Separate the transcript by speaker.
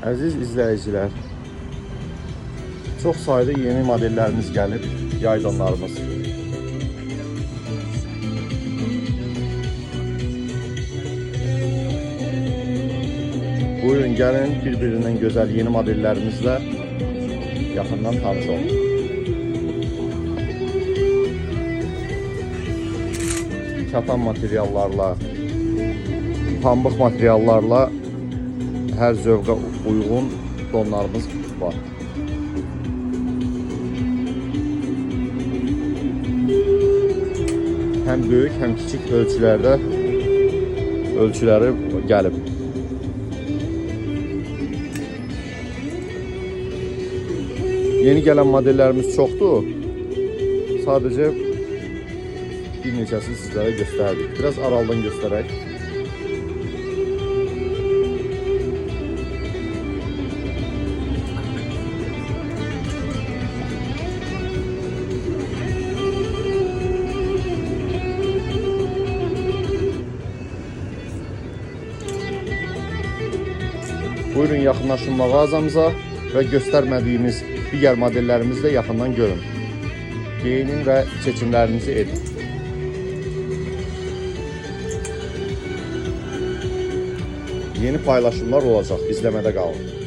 Speaker 1: Əziz izləyicilər, çox sayda yeni modellərimiz gəlib, yay donlarımız. Buyurun, gəlin bir-birindən gözəl yeni modellərimizlə yaxından tanış olun. Katan materiallarla, pambıq materiallarla hər zövqə uyğun donlarımız var. Həm böyük, həm kiçik ölçüləri gəlib. Yeni gələn modellərimiz çoxdur. Sadəcə bir neçəsini sizlərə göstərdik. Biraz araldan göstərək. Buyurun, yaxınlaşın mağazamıza və göstərmədiyimiz digər modellərimizi də yaxından görün. Geyinin və seçimlərinizi edin. Yeni paylaşımlar olacaq, izləmədə qalın.